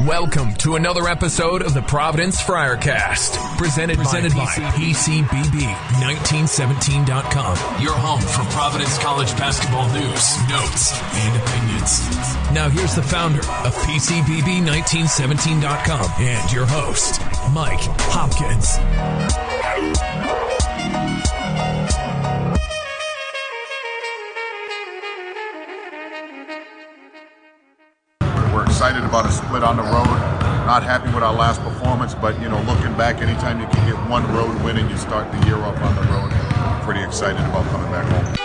Welcome to another episode of the Providence Friarcast, presented by PCBB1917.com, your home for Providence College basketball news, notes, and opinions. Now here's the founder of PCBB1917.com and your host, Mike Hopkins. We're excited about a split on the road. Not happy with our last performance, but looking back, anytime you can get one road win and you start the year off on the road, pretty excited about coming back home.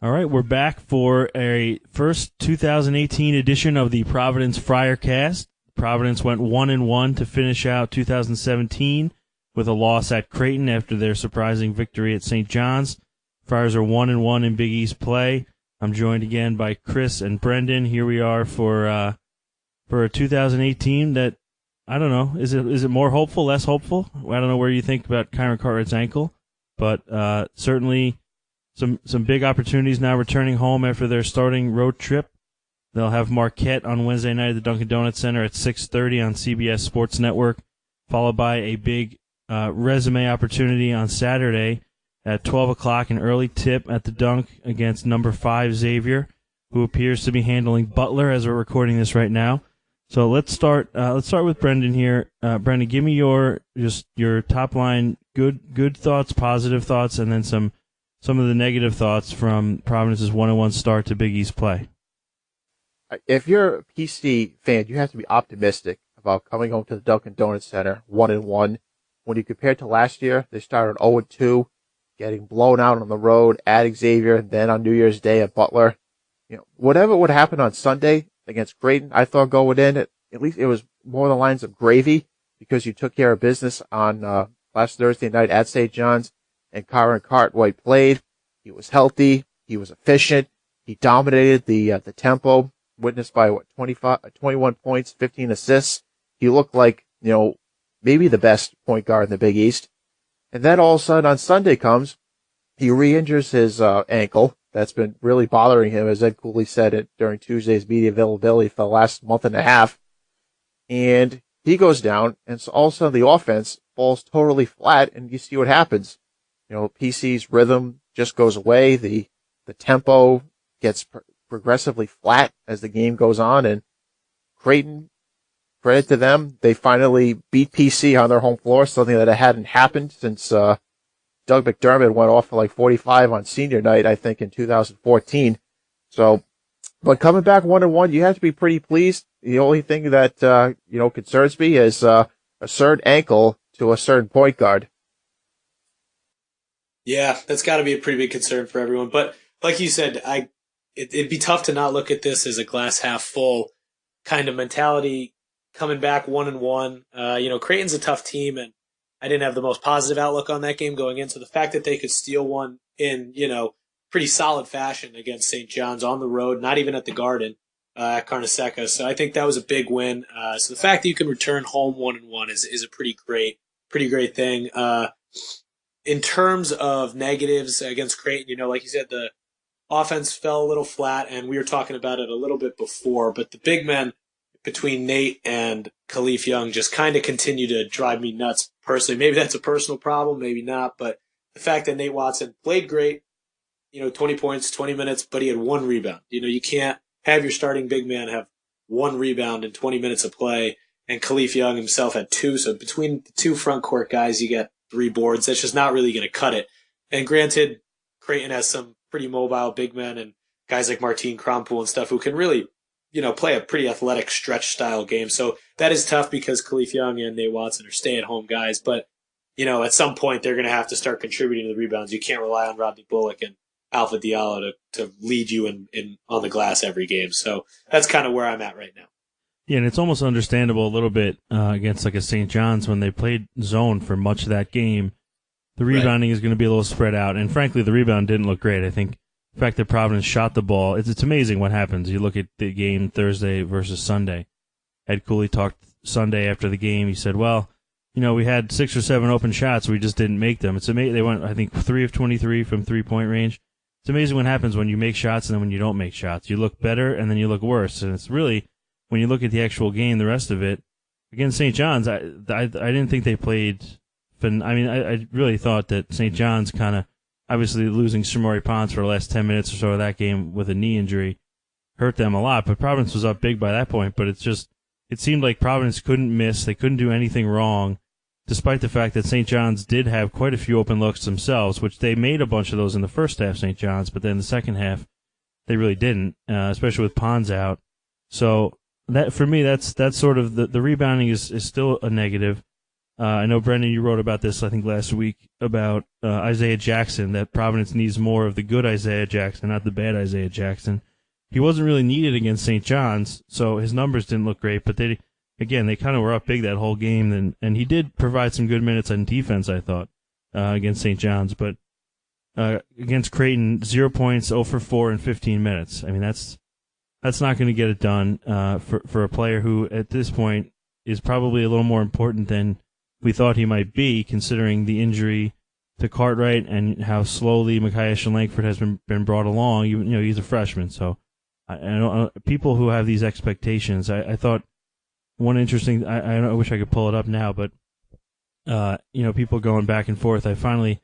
All right, we're back for a first 2018 edition of the Providence Friarcast. Providence went 1-1 to finish out 2017 with a loss at Creighton after their surprising victory at St. John's. Friars are 1-1 in Big East play. I'm joined again by Chris and Brendan. Here we are for a 2018 that, I don't know, is it more hopeful, less hopeful? I don't know where you think about Kyron Cartwright's ankle, but certainly Some big opportunities now returning home after their starting road trip. They'll have Marquette on Wednesday night at the Dunkin' Donuts Center at 6:30 on CBS Sports Network, followed by a big resume opportunity on Saturday at 12 o'clock, an early tip at the Dunk against number 5 Xavier, who appears to be handling Butler as we're recording this right now. So let's start with Brendan here. Brendan, give me your top line good thoughts, positive thoughts, and then some of the negative thoughts from Providence's 1-1 start to Big East play. If you're a PC fan, you have to be optimistic about coming home to the Dunkin' Donuts Center 1-1. When you compare to last year, they started 0-2, getting blown out on the road at Xavier, and then on New Year's Day at Butler. Whatever would happen on Sunday against Creighton, I thought going in, at least it was more the lines of gravy because you took care of business on last Thursday night at St. John's. And Kyron Cartwright played. He was healthy. He was efficient. He dominated the tempo, witnessed by 21 points, 15 assists. He looked like, maybe the best point guard in the Big East. And then all of a sudden on Sunday comes, he re-injures his ankle. That's been really bothering him, as Ed Cooley said it during Tuesday's media availability for the last month and a half. And he goes down, and so all of a sudden the offense falls totally flat, and you see what happens. PC's rhythm just goes away. The tempo gets progressively flat as the game goes on. And Creighton, credit to them, they finally beat PC on their home floor, something that hadn't happened since Doug McDermott went off for like 45 on senior night, I think, in 2014. So, but coming back 1-1, you have to be pretty pleased. The only thing that concerns me is a certain ankle to a certain point guard. Yeah, that's got to be a pretty big concern for everyone. But like you said, it'd be tough to not look at this as a glass half full kind of mentality. Coming back 1-1, Creighton's a tough team, and I didn't have the most positive outlook on that game going in. So the fact that they could steal one in pretty solid fashion against St. John's on the road, not even at the Garden at Carnesecca, so I think that was a big win. So the fact that you can return home 1-1 is a pretty great thing. In terms of negatives against Creighton, like you said, the offense fell a little flat, and we were talking about it a little bit before, but the big men between Nate and Khalif Young just kind of continue to drive me nuts personally. Maybe that's a personal problem, maybe not, but the fact that Nate Watson played great, 20 points, 20 minutes, but he had 1 rebound. You can't have your starting big man have 1 rebound in 20 minutes of play, and Khalif Young himself had 2, so between the 2 front court guys, you get 3 boards. That's just not really going to cut it. And granted, Creighton has some pretty mobile big men and guys like Martin Krompool and stuff who can really, play a pretty athletic stretch style game. So that is tough because Khalif Young and Nate Watson are stay-at-home guys. But, at some point they're going to have to start contributing to the rebounds. You can't rely on Rodney Bullock and Alpha Diallo to lead you in on the glass every game. So that's kind of where I'm at right now. Yeah, and it's almost understandable a little bit against like a St. John's when they played zone for much of that game. The rebounding is going to be a little spread out, and frankly, the rebound didn't look great. I think the fact that Providence shot the ball. It's amazing what happens. You look at the game Thursday versus Sunday. Ed Cooley talked Sunday after the game. He said, well, we had 6 or 7 open shots. We just didn't make them. It's amazing. They went, I think, 3 of 23 from three-point range. It's amazing what happens when you make shots and then when you don't make shots. You look better and then you look worse. And it's really, when you look at the actual game, the rest of it, against St. John's, I didn't think they played. I really thought that St. John's kind of, obviously losing Shamori Pons for the last 10 minutes or so of that game with a knee injury hurt them a lot. But Providence was up big by that point. But it seemed like Providence couldn't miss. They couldn't do anything wrong, despite the fact that St. John's did have quite a few open looks themselves, which they made a bunch of those in the first half, St. John's, but then the second half, they really didn't, especially with Pons out. So that, for me, that's sort of the rebounding is still a negative. I know, Brendan, you wrote about this, I think, last week about Isaiah Jackson, that Providence needs more of the good Isaiah Jackson, not the bad Isaiah Jackson. He wasn't really needed against St. John's, so his numbers didn't look great, but they kind of were up big that whole game, and he did provide some good minutes on defense, I thought, against St. John's, but against Creighton, 0 points, 0 for 4 in 15 minutes. I mean, that's not going to get it done for a player who, at this point, is probably a little more important than we thought he might be, considering the injury to Cartwright and how slowly Micaiah Langford has been brought along. He's a freshman, so I know people who have these expectations. I thought one interesting. I wish I could pull it up now, but people going back and forth. I finally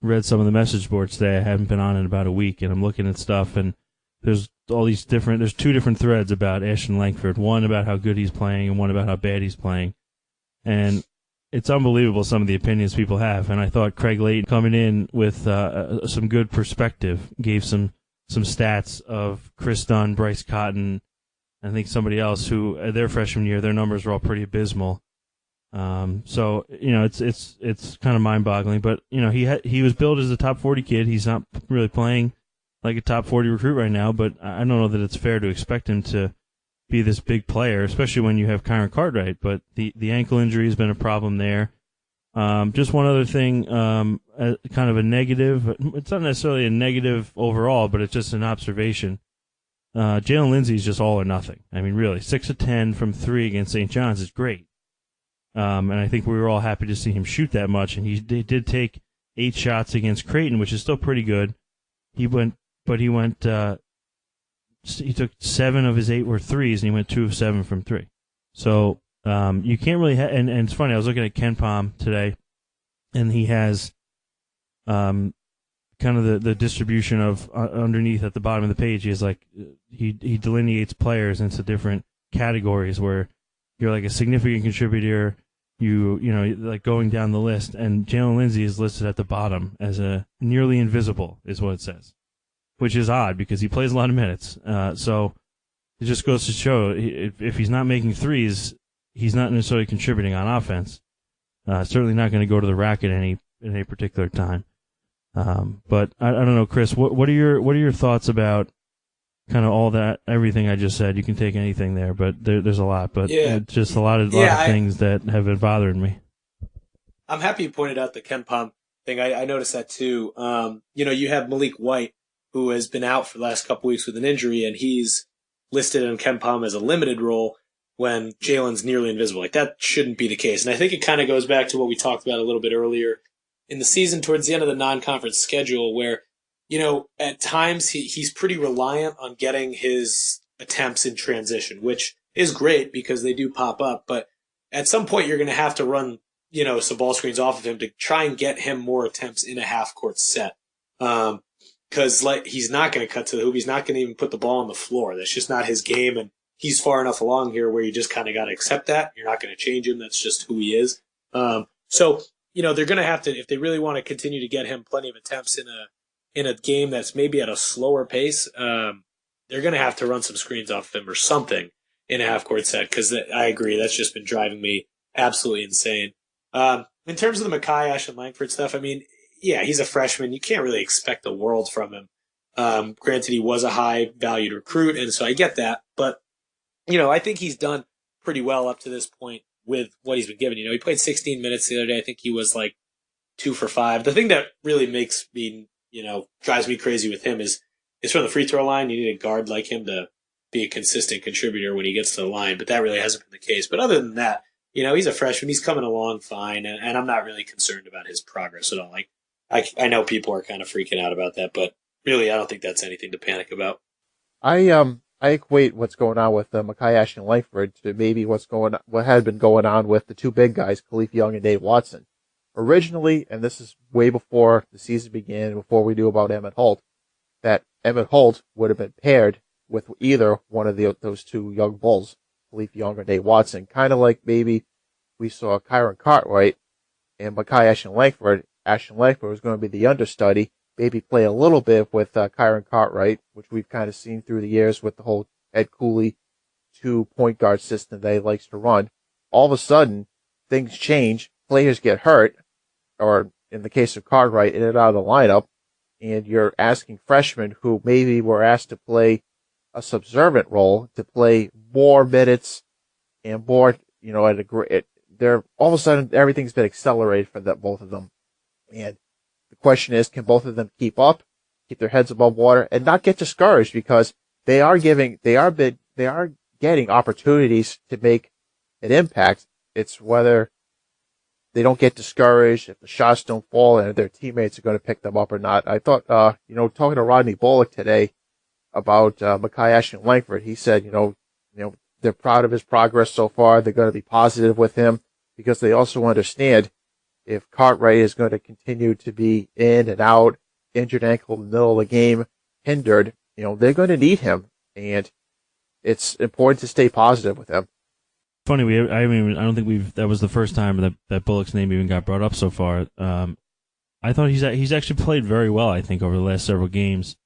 read some of the message boards today. I haven't been on in about a week, and I'm looking at stuff, and there's all these different. There's 2 different threads about Ashton Langford. One about how good he's playing, and one about how bad he's playing, and it's unbelievable some of the opinions people have, and I thought Craig Layton coming in with some good perspective gave some stats of Chris Dunn, Bryce Cotton, I think somebody else who their freshman year their numbers were all pretty abysmal. So it's kind of mind-boggling, but he was billed as a top 40 kid. He's not really playing like a top 40 recruit right now, but I don't know that it's fair to expect him to be this big player, especially when you have Kyron Cartwright. But the ankle injury has been a problem there. Just one other thing, kind of a negative. It's not necessarily a negative overall, but it's just an observation. Jalen Lindsey is just all or nothing. I mean, really, 6 of 10 from 3 against St. John's is great. And I think we were all happy to see him shoot that much. And he did take 8 shots against Creighton, which is still pretty good. He took 7 of his 8 were threes, and he went 2 of 7 from 3. So you can't really and it's funny, I was looking at Ken Pom today, and he has kind of the distribution of underneath at the bottom of the page. He has he delineates players into different categories where you're like a significant contributor, like going down the list, and Jalen Lindsey is listed at the bottom as a nearly invisible, is what it says. Which is odd because he plays a lot of minutes. So it just goes to show if he's not making threes, he's not necessarily contributing on offense. Certainly not going to go to the rack at any particular time. But I don't know, Chris. What are your thoughts about kind of all that, everything I just said? You can take anything there, but there's a lot. But just a lot of things that have been bothering me. I'm happy you pointed out the Ken Pom thing. I noticed that too. You have Malik White, who has been out for the last couple weeks with an injury, and he's listed on Ken Pom as a limited role when Jalen's nearly invisible. Like, that shouldn't be the case. And I think it kind of goes back to what we talked about a little bit earlier in the season, towards the end of the non-conference schedule, where, at times he's pretty reliant on getting his attempts in transition, which is great because they do pop up. But at some point, you're going to have to run, some ball screens off of him to try and get him more attempts in a half-court set. Because he's not going to cut to the hoop. He's not going to even put the ball on the floor. That's just not his game, and he's far enough along here where you just kind of got to accept that. You're not going to change him. That's just who he is. So they're going to have to, if they really want to continue to get him plenty of attempts in a game that's maybe at a slower pace, they're going to have to run some screens off him or something in a half-court set, because I agree, that's just been driving me absolutely insane. In terms of the Micaiah and Langford stuff, I mean, yeah, he's a freshman. You can't really expect the world from him. Granted, he was a high-valued recruit, and so I get that. But, I think he's done pretty well up to this point with what he's been given. He played 16 minutes the other day. I think he was 2 for 5. The thing that really makes me, drives me crazy with him is is from the free throw line. You need a guard like him to be a consistent contributor when he gets to the line, but that really hasn't been the case. But other than that, he's a freshman. He's coming along fine, and I'm not really concerned about his progress at all. Like, I know people are kind of freaking out about that, but really, I don't think that's anything to panic about. I equate what's going on with Mekhi Ashton Langford to maybe what had been going on with the two big guys, Khalif Young and Dave Watson. Originally, and this is way before the season began, before we knew about Emmett Holt, that Emmett Holt would have been paired with either one of those two young bulls, Khalif Young or Dave Watson. Kind of like maybe we saw Kyron Cartwright and Mekhi Ashton Langford. Ashton Langford was going to be the understudy, maybe play a little bit with Kyron Cartwright, which we've kind of seen through the years with the whole Ed Cooley 2-point guard system that he likes to run. All of a sudden, things change, players get hurt, or in the case of Cartwright, in and out of the lineup, and you're asking freshmen who maybe were asked to play a subservient role to play more minutes and more, they're all of a sudden everything's been accelerated for both of them. And the question is, can both of them keep their heads above water, and not get discouraged, because they are getting opportunities to make an impact. It's whether they don't get discouraged, if the shots don't fall, and if their teammates are going to pick them up or not. I thought, talking to Rodney Bullock today about Mekhi Ashton Langford, he said, they're proud of his progress so far. They're going to be positive with him, because they also understand if Cartwright is going to continue to be in and out, injured ankle in the middle of the game, hindered, they're going to need him, and it's important to stay positive with him. Funny, I don't think that was the first time that Bullock's name even got brought up so far. I thought he's actually played very well, I think, over the last several games.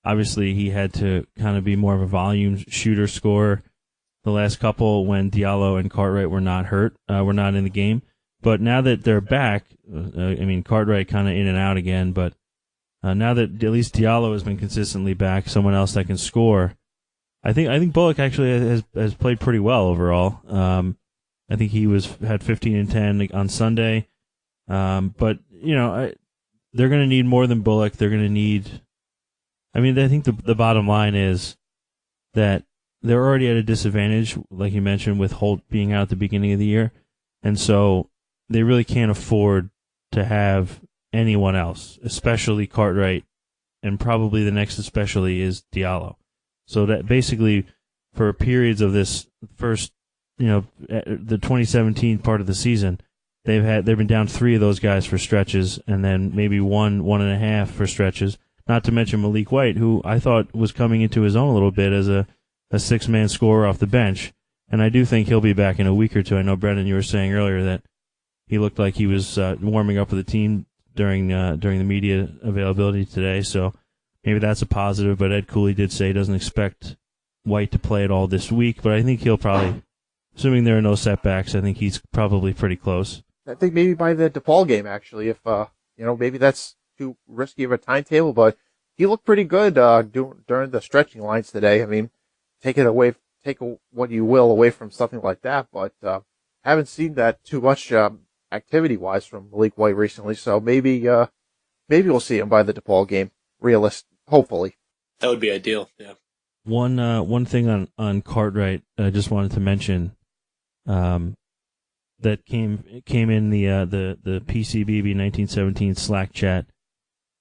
Obviously, he had to kind of be more of a volume shooter scorer the last couple when Diallo and Cartwright were not in the game. But now that they're back, Cartwright kind of in and out again, but now that at least Diallo has been consistently back, someone else that can score, I think Bullock actually has played pretty well overall. I think he had 15 and 10 on Sunday. But they're going to need more than Bullock. They're going to need. I think the bottom line is that they're already at a disadvantage, like you mentioned, with Holt being out at the beginning of the year, and so they really can't afford to have anyone else, especially Cartwright, and probably the next especially is Diallo. So that basically, for periods of this first, the 2017 part of the season, they've been down 3 of those guys for stretches, and then maybe 1.5 for stretches. Not to mention Malik White, who I thought was coming into his own a little bit as a 6-man scorer off the bench, and I do think he'll be back in a week or two. I know, Brendan, you were saying earlier that he looked like he was warming up with the team during the media availability today, so maybe that's a positive. But Ed Cooley did say he doesn't expect White to play at all this week, but I think he'll probably, assuming there are no setbacks, I think he's probably pretty close. I think maybe by the DePaul game, actually, if maybe that's too risky of a timetable, but he looked pretty good during the stretching lines today. Take what you will away from something like that, but haven't seen that too much activity-wise from Malik White recently, so maybe we'll see him by the DePaul game. Hopefully. That would be ideal, yeah. One thing on Cartwright I just wanted to mention that came in the PCBB 1917 Slack chat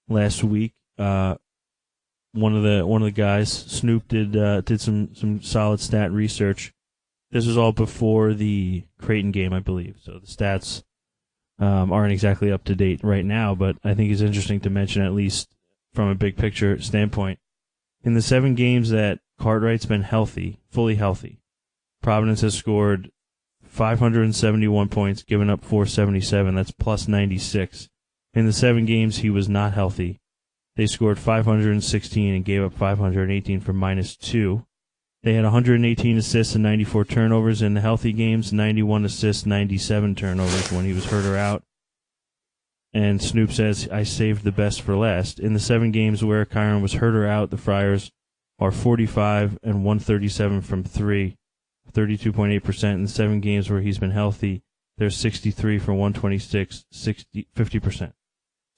last week. One of the guys, Snoop, did some solid stat research. This was all before the Creighton game, I believe. So the stats aren't exactly up to date right now, but I think it's interesting to mention, at least from a big picture standpoint. In the 7 games that Cartwright's been fully healthy, Providence has scored 571 points, given up 477. That's plus 96. In the 7 games he was not healthy, they scored 516 and gave up 518 for minus 2. They had 118 assists and 94 turnovers in the healthy games, 91 assists, 97 turnovers when he was hurt or out. And Snoop says, I saved the best for last. In the 7 games where Kyron was hurt or out, the Friars are 45 and 137 from 3, 32.8%. In the 7 games where he's been healthy, they're 63 for 126, 50%.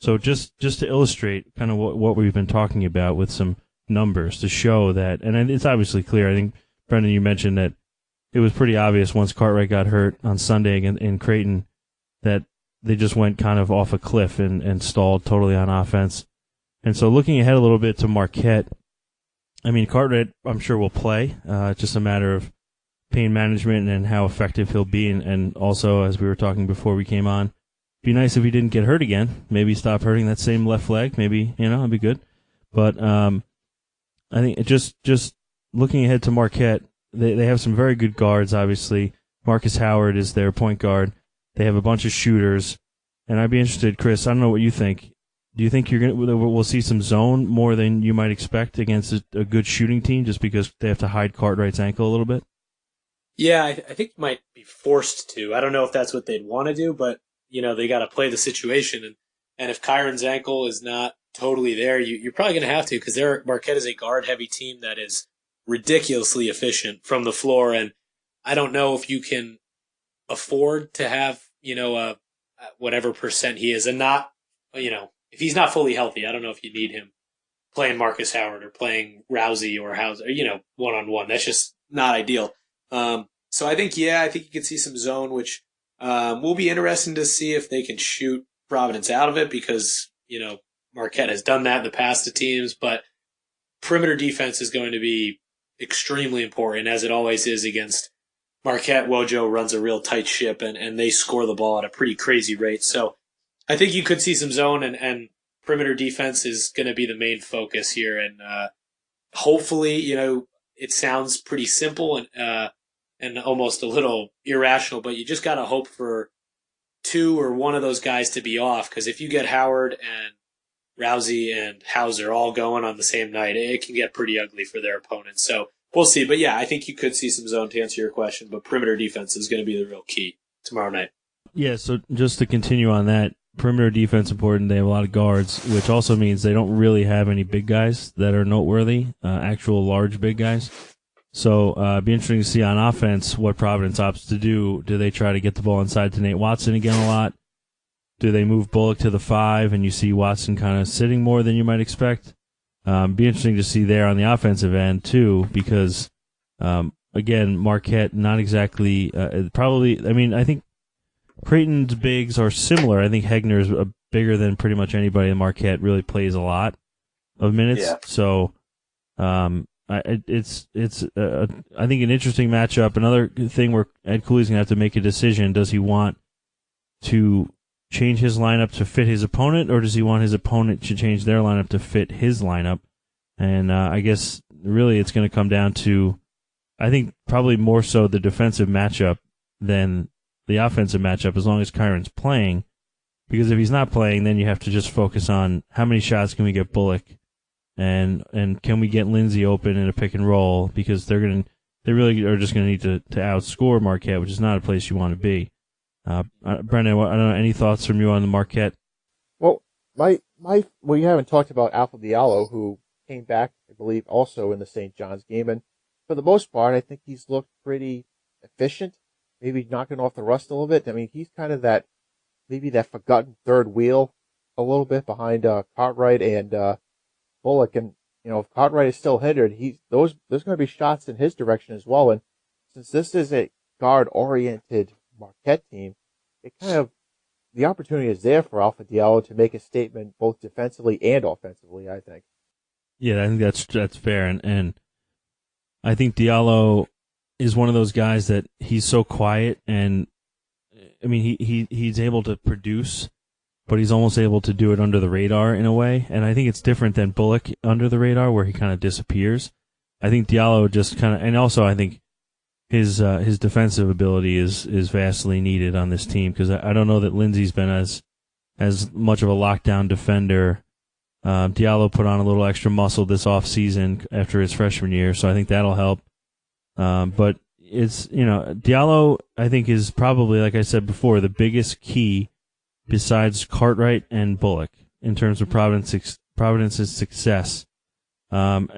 So just to illustrate kind of what we've been talking about with some numbers to show that, and it's obviously clear. I think, Brendan, you mentioned that it was pretty obvious once Cartwright got hurt on Sunday in Creighton that they just went kind of off a cliff and stalled totally on offense. And so looking ahead a little bit to Marquette, I mean, Cartwright, I'm sure, will play. It's just a matter of pain management and how effective he'll be. And also, as we were talking before we came on, it'd be nice if he didn't get hurt again. Maybe stop hurting that same left leg. Maybe, it'd be good. But I think just looking ahead to Marquette, they have some very good guards, obviously. Marcus Howard is their point guard. They have a bunch of shooters. And I'd be interested, Chris, I don't know what you think. Do you think we'll see some zone more than you might expect against a good shooting team just because they have to hide Cartwright's ankle a little bit? Yeah, I think might be forced to. I don't know if that's what they'd want to do, but they got to play the situation. And if Kyron's ankle is not totally there, you're probably going to have to, because Marquette is a guard-heavy team that is ridiculously efficient from the floor. And I don't know if you can afford to have whatever percent he is, and not if he's not fully healthy. I don't know if you need him playing Marcus Howard or playing Rousey or Hauser, one-on-one. That's just not ideal. So I think you could see some zone, which will be interesting to see if they can shoot Providence out of it, because, Marquette has done that in the past to teams, but perimeter defense is going to be extremely important, as it always is against Marquette. Wojo runs a real tight ship, and they score the ball at a pretty crazy rate. So I think you could see some zone, and perimeter defense is going to be the main focus here. And hopefully, it sounds pretty simple and almost a little irrational, but you just got to hope for two or one of those guys to be off, because if you get Howard and Rousey and Hauser all going on the same night, it can get pretty ugly for their opponents. So we'll see. But yeah, I think you could see some zone, to answer your question, but perimeter defense is going to be the real key tomorrow night. Yeah, so just to continue on that, perimeter defense important. They have a lot of guards, which also means they don't really have any big guys that are noteworthy, actual large big guys. So it'd be interesting to see on offense what Providence opts to do. Do they try to get the ball inside to Nate Watson again a lot? Do they move Bullock to the 5 and you see Watson kind of sitting more than you might expect? Be interesting to see there on the offensive end too, because again, Marquette not exactly probably. I mean, I think Creighton's bigs are similar. I think Hegner's bigger than pretty much anybody in Marquette. Really plays a lot of minutes. Yeah. So it's I think an interesting matchup. Another thing where Ed Cooley's gonna have to make a decision. Does he want to change his lineup to fit his opponent, or does he want his opponent to change their lineup to fit his lineup? And I guess really it's going to come down to, I think probably more so the defensive matchup than the offensive matchup, as long as Kyron's playing. Because if he's not playing, then you have to just focus on how many shots can we get Bullock, and can we get Lindsay open in a pick and roll, because they really are just going to need to outscore Marquette, which is not a place you want to be. Brendan, I don't know, any thoughts from you on the Marquette? Well, we haven't talked about Alpha Diallo, who came back, I believe, also in the St. John's game, and for the most part, I think he's looked pretty efficient, maybe knocking off the rust a little bit. I mean, he's kind of that forgotten third wheel a little bit behind Cartwright and Bullock, and if Cartwright is still hindered, there's going to be shots in his direction as well, and since this is a guard-oriented Marquette team, the opportunity is there for Alpha Diallo to make a statement both defensively and offensively, I think. Yeah, I think that's fair, and I think Diallo is one of those guys that he's so quiet, and I mean he's able to produce, but he's almost able to do it under the radar in a way, and I think it's different than Bullock under the radar where he kind of disappears. I think Diallo just kind of, and also I think his defensive ability is vastly needed on this team, because I don't know that Lindsay's been as much of a lockdown defender. Diallo put on a little extra muscle this offseason after his freshman year, so I think that'll help. But it's, Diallo, I think, is probably, like I said before, the biggest key besides Cartwright and Bullock in terms of Providence's success. But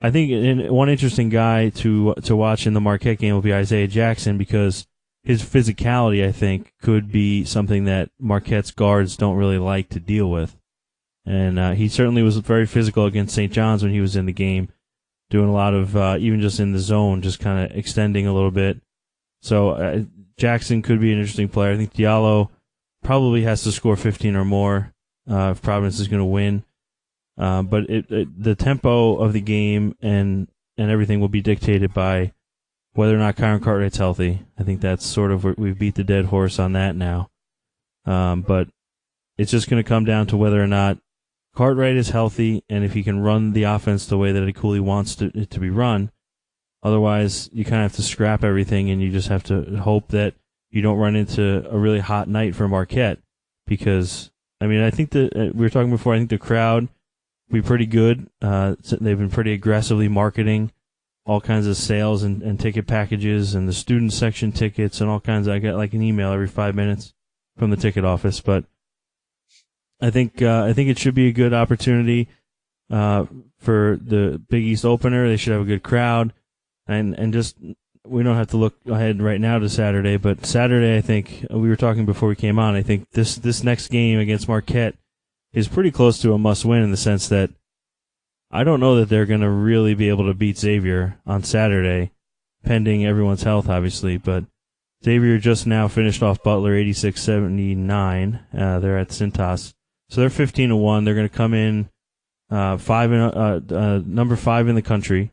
I think one interesting guy to watch in the Marquette game will be Isaiah Jackson, because his physicality, I think, could be something that Marquette's guards don't really like to deal with. And he certainly was very physical against St. John's when he was in the game, doing a lot of, even just in the zone, just kind of extending a little bit. So Jackson could be an interesting player. I think Diallo probably has to score 15 or more if Providence is going to win. But the tempo of the game and everything will be dictated by whether or not Kyron Cartwright's healthy. I think that's sort of where we've beat the dead horse on that now. But it's just going to come down to whether or not Cartwright is healthy and if he can run the offense the way that Cooley wants it to be run. Otherwise, you kind of have to scrap everything and you just have to hope that you don't run into a really hot night for Marquette. Because, I mean, I think that we were talking before, I think the crowd will be pretty good. They've been pretty aggressively marketing all kinds of sales and ticket packages and the student section tickets and all kinds. I get like an email every 5 minutes from the ticket office. But I think it should be a good opportunity for the Big East opener. They should have a good crowd. And just, we don't have to look ahead right now to Saturday, but Saturday, I think, we were talking before we came on, I think this next game against Marquette is pretty close to a must-win in the sense that I don't know that they're going to really be able to beat Xavier on Saturday, pending everyone's health, obviously, but Xavier just now finished off Butler 86-79. They're at Cintas. So they're 15-1. They're going to come in number 5 in the country.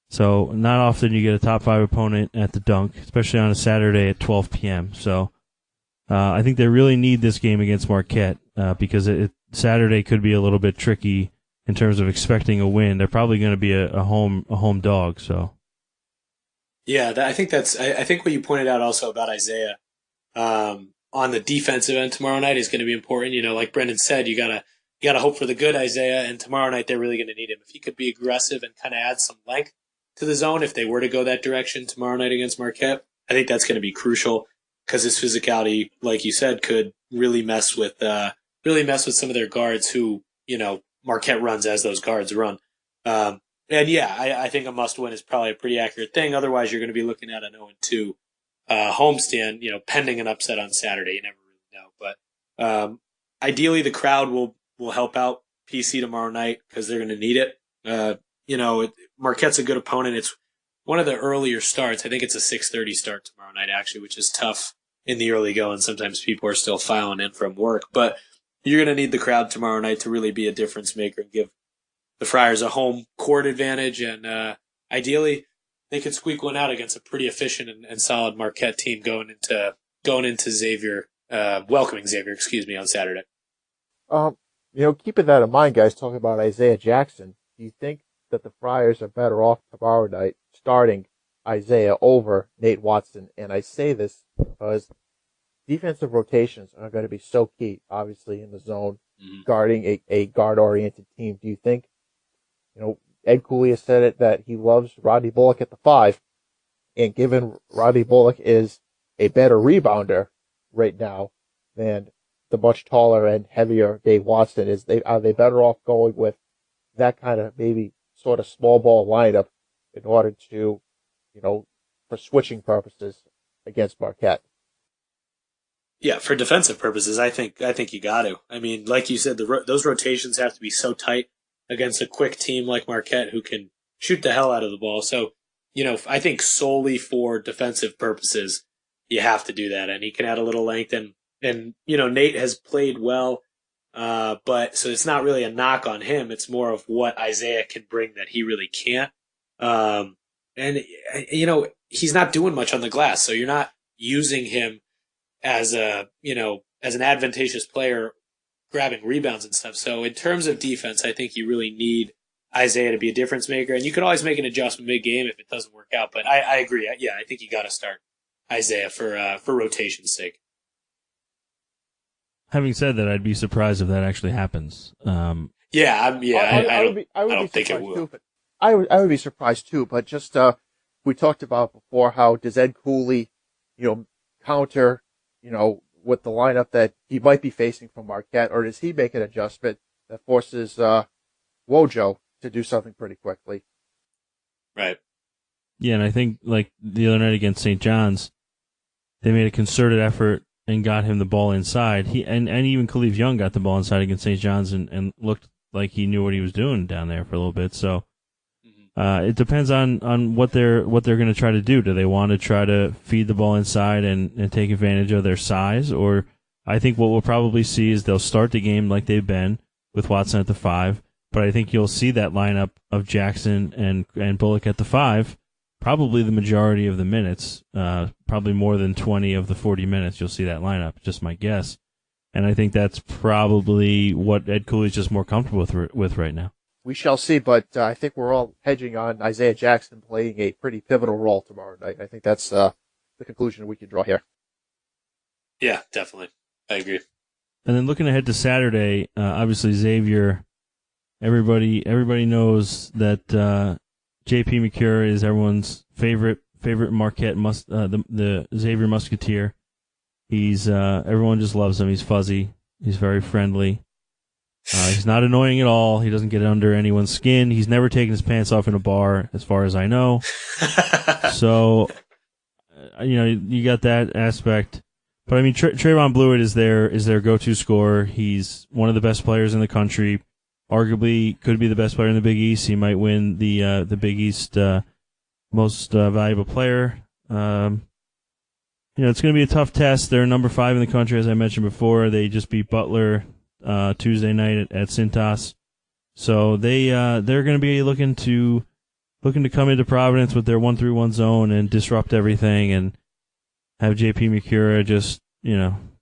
So not often you get a top 5 opponent at the Dunk, especially on a Saturday at 12 p.m. So I think they really need this game against Marquette because Saturday could be a little bit tricky in terms of expecting a win. They're probably going to be a home dog. So yeah, I think what you pointed out also about Isaiah on the defensive end tomorrow night is going to be important. You know, like Brendan said, you gotta hope for the good Isaiah, and tomorrow night they're really going to need him. If he could be aggressive and kind of add some length to the zone, if they were to go that direction tomorrow night against Marquette, I think that's going to be crucial because his physicality, like you said, could really mess with some of their guards who, you know, Marquette runs as those guards run. And yeah, I think a must win is probably a pretty accurate thing. Otherwise, you're going to be looking at an 0-2 homestand, you know, pending an upset on Saturday. You never really know. But ideally, the crowd will help out PC tomorrow night because they're going to need it. You know, Marquette's a good opponent. It's one of the earlier starts. I think it's a 6:30 start tomorrow night, actually, which is tough in the early going. Sometimes people are still filing in from work. But you're going to need the crowd tomorrow night to really be a difference maker and give the Friars a home court advantage. And ideally, they could squeak one out against a pretty efficient and solid Marquette team going into Xavier, welcoming Xavier, on Saturday. You know, keeping that in mind, guys, talking about Isaiah Jackson, do you think that the Friars are better off tomorrow night starting Isaiah over Nate Watson? And I say this because defensive rotations are going to be so key, obviously, in the zone, guarding a guard-oriented team. Do you think, you know, Ed Cooley has said it that he loves Rodney Bullock at the 5, and given Rodney Bullock is a better rebounder right now than the much taller and heavier Dave Watson are they better off going with that kind of maybe sort of small ball lineup in order to, you know, for switching purposes against Marquette? Yeah, for defensive purposes, I think you got to. I mean, like you said, those rotations have to be so tight against a quick team like Marquette who can shoot the hell out of the ball. So, you know, I think solely for defensive purposes, you have to do that. And he can add a little length. And you know, Nate has played well, but so it's not really a knock on him. It's more of what Isaiah can bring that he really can't. And, you know, he's not doing much on the glass, so you're not using him as an advantageous player grabbing rebounds and stuff. So in terms of defense, I think you really need Isaiah to be a difference maker. And you can always make an adjustment mid-game if it doesn't work out. But I agree. Yeah, I think you got to start Isaiah for rotation's sake. Having said that, I'd be surprised if that actually happens. I don't think it will. I would be surprised too, but just we talked about before how does Ed Cooley, you know, counter, you know, with the lineup that he might be facing from Marquette, or does he make an adjustment that forces Wojo to do something pretty quickly? Right. Yeah, and I think like the other night against St. John's, they made a concerted effort and got him the ball inside. And even Khalif Young got the ball inside against St. John's and looked like he knew what he was doing down there for a little bit. So it depends on what they're going to try to do. Do they want to try to feed the ball inside and take advantage of their size? Or I think what we'll probably see is they'll start the game like they've been with Watson at the 5, but I think you'll see that lineup of Jackson and Bullock at the 5 probably the majority of the minutes, probably more than 20 of the 40 minutes. You'll see that lineup, just my guess. And I think that's probably what Ed Cooley's just more comfortable with right now. We shall see, but I think we're all hedging on Isaiah Jackson playing a pretty pivotal role tomorrow night. I think that's the conclusion we can draw here. Yeah, definitely. I agree. And then looking ahead to Saturday, obviously Xavier, everybody knows that J.P. McCure is everyone's favorite Marquette the Xavier Musketeer. He's everyone just loves him. He's fuzzy. He's very friendly. He's not annoying at all. He doesn't get under anyone's skin. He's never taken his pants off in a bar, as far as I know. So, you got that aspect. But I mean, Trayvon Blewett is their go-to scorer. He's one of the best players in the country. Arguably, could be the best player in the Big East. He might win the Big East most valuable player. It's going to be a tough test. They're number 5 in the country, as I mentioned before. They just beat Butler Tuesday night at Cintas. So they're going to be looking to come into Providence with their 1-3-1 zone and disrupt everything, and have J.P. McCura just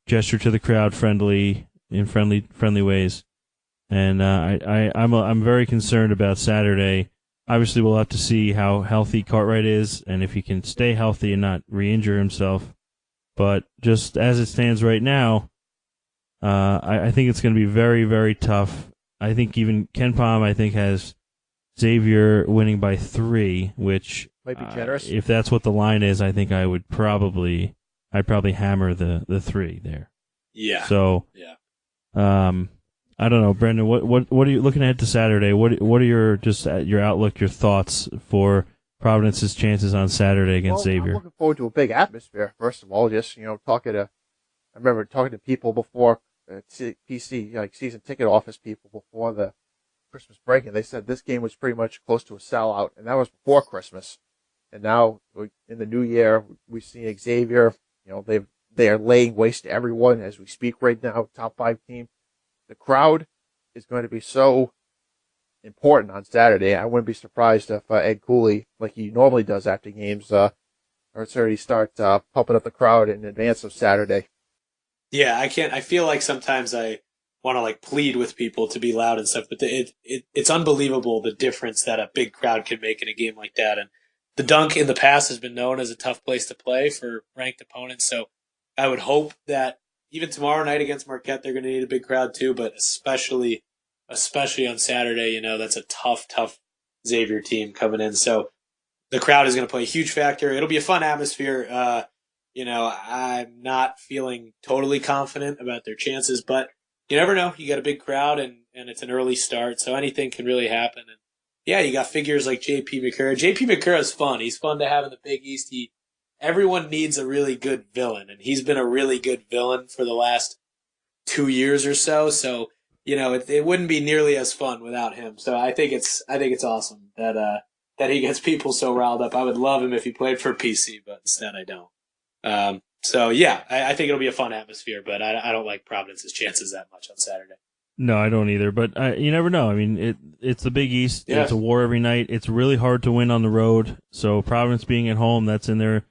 gesture to the crowd in friendly ways. And I'm very concerned about Saturday. Obviously, we'll have to see how healthy Cartwright is and if he can stay healthy and not re-injure himself. But just as it stands right now, I think it's going to be very, very tough. I think even Ken Pom, has Xavier winning by 3, which might be generous. If that's what the line is, I think I'd probably hammer the 3 there. Yeah. So yeah. I don't know, Brendan. What are you looking ahead to Saturday? What are your outlook, your thoughts for Providence's chances on Saturday against Xavier? I'm looking forward to a big atmosphere. First of all, just I remember talking to people before PC, like season ticket office people before the Christmas break, and they said this game was pretty much close to a sellout, and that was before Christmas. And now in the new year, we've seen Xavier. They are laying waste to everyone as we speak right now. Top 5 team. The crowd is going to be so important on Saturday. I wouldn't be surprised if Ed Cooley, like he normally does after games, already start pumping up the crowd in advance of Saturday. Yeah, I feel like sometimes I want to plead with people to be loud and stuff, but it's unbelievable the difference that a big crowd can make in a game like that. And the Dunk in the past has been known as a tough place to play for ranked opponents, so I would hope that even tomorrow night against Marquette, they're going to need a big crowd too, but especially on Saturday, that's a tough Xavier team coming in. So the crowd is going to play a huge factor. It'll be a fun atmosphere. I'm not feeling totally confident about their chances, but you never know. You got a big crowd and it's an early start, so anything can really happen. And yeah, you got figures like J.P. McCura. J.P. McCura is fun. He's fun to have in the Big East. Everyone needs a really good villain, and he's been a really good villain for the last 2 years or so. So, it wouldn't be nearly as fun without him. So I think it's awesome that he gets people so riled up. I would love him if he played for PC, but instead I don't. So yeah, I think it'll be a fun atmosphere, but I don't like Providence's chances that much on Saturday. No, I don't either. But you never know. I mean, it's the Big East. Yeah. It's a war every night. It's really hard to win on the road. So Providence being at home, that's in their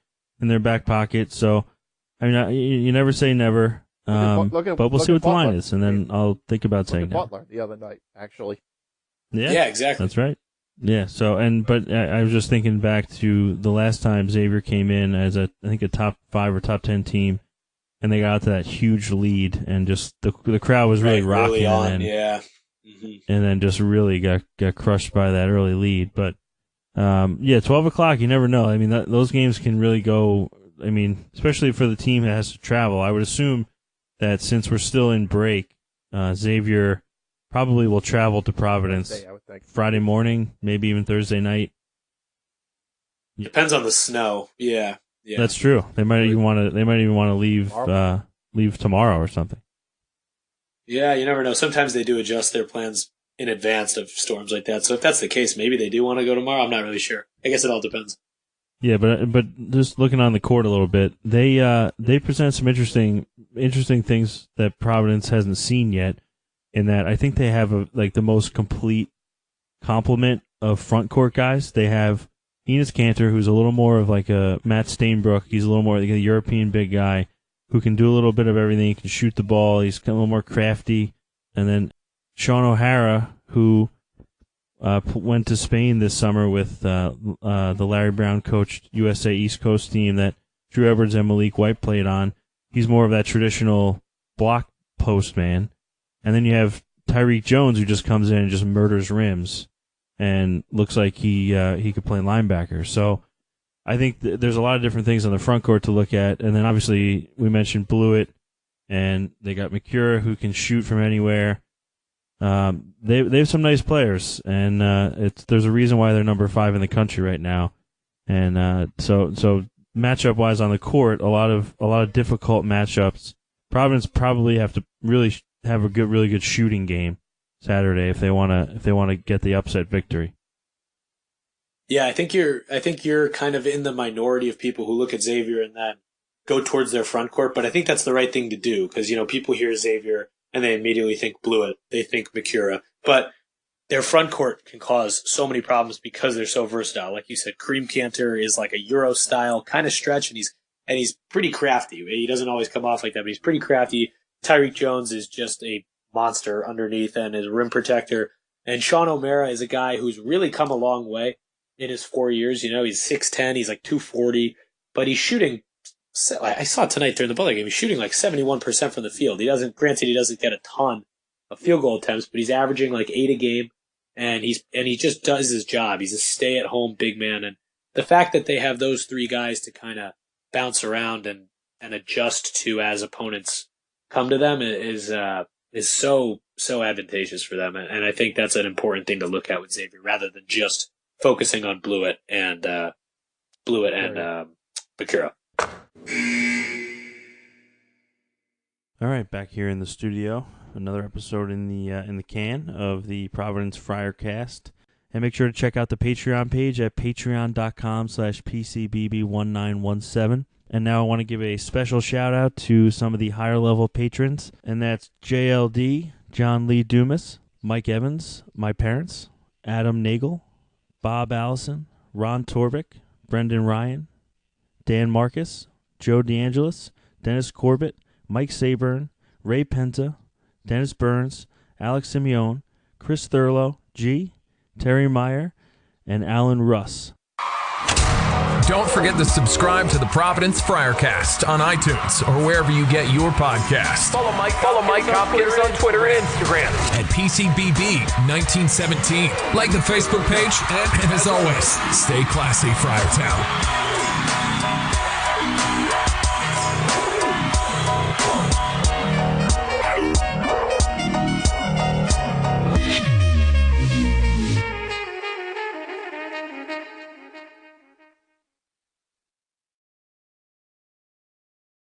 back pocket. So, I mean, you never say never. But we'll see what the line is, and then I'll think about saying that. Butler the other night, actually. Yeah, exactly. That's right. Yeah. So, but I was just thinking back to the last time Xavier came in as I think a top 5 or top 10 team, and they got out to that huge lead, and just the crowd was really rocking. Early on, and then, yeah. And then just really got crushed by that early lead, but. 12 o'clock, you never know. I mean, those games can really go, especially for the team that has to travel. I would assume that since we're still in break, Xavier probably will travel to Providence Friday morning, maybe even Thursday night. Depends on the snow. Yeah. That's true. They might even want to leave leave tomorrow or something. Yeah, you never know. Sometimes they do adjust their plans in advance of storms like that. So if that's the case, maybe they do want to go tomorrow. I'm not really sure. I guess it all depends. Yeah, but just looking on the court a little bit, they present some interesting things that Providence hasn't seen yet. In that, I think they have the most complete complement of front court guys. They have Enes Kanter, who's a little more of like a Matt Stainbrook. He's a little more like a European big guy who can do a little bit of everything. He can shoot the ball. He's a little more crafty. And then Sean O'Hara, who went to Spain this summer with the Larry Brown coached USA East Coast team that Drew Edwards and Malik White played on. He's more of that traditional block post man. And then you have Tyreek Jones, who just comes in and just murders rims and looks like he could play linebacker. So I think there's a lot of different things on the front court to look at. And then obviously we mentioned Blewett, and they got McCura, who can shoot from anywhere. They have some nice players, and there's a reason why they're number 5 in the country right now. And so matchup wise on the court, a lot of difficult matchups. Providence probably have to really have a really good shooting game Saturday if they want to get the upset victory. Yeah, I think you're kind of in the minority of people who look at Xavier and then go towards their front court, but I think that's the right thing to do because people hear Xavier and they immediately think Blewett, they think McCura, but their front court can cause so many problems because they're so versatile. Like you said, Kareem Kanter is like a Euro style kind of stretch, and he's pretty crafty. He doesn't always come off like that, but he's pretty crafty. Tyreek Jones is just a monster underneath and is a rim protector. And Sean O'Mara is a guy who's really come a long way in his 4 years. He's 6'10", he's like 240, but he's shooting. I saw tonight during the Butler game, he's shooting like 71% from the field. He doesn't get a ton of field goal attempts, but he's averaging like 8 a game, and he just does his job. He's a stay-at-home big man, and the fact that they have those 3 guys to kind of bounce around and adjust to as opponents come to them is so advantageous for them, and I think that's an important thing to look at with Xavier rather than just focusing on Blewett and Bakura. All right, back here in the studio, another episode in the can of the Providence Friar Cast, and make sure to check out the Patreon page at patreon.com/PCBB1917. And now I want to give a special shout out to some of the higher level patrons, and that's JLD, John Lee Dumas, Mike Evans, my parents, Adam Nagel, Bob Allison, Ron Torvik, Brendan Ryan, Dan Marcus, Joe DeAngelis, Dennis Corbett, Mike Sayburn, Ray Penta, Dennis Burns, Alex Simeone, Chris Thurlow, G, Terry Meyer, and Alan Russ. Don't forget to subscribe to the Providence Friarcast on iTunes or wherever you get your podcasts. Follow Mike Hopkins on Twitter and Instagram at PCBB1917. Like the Facebook page, and as always, stay classy, Friartown.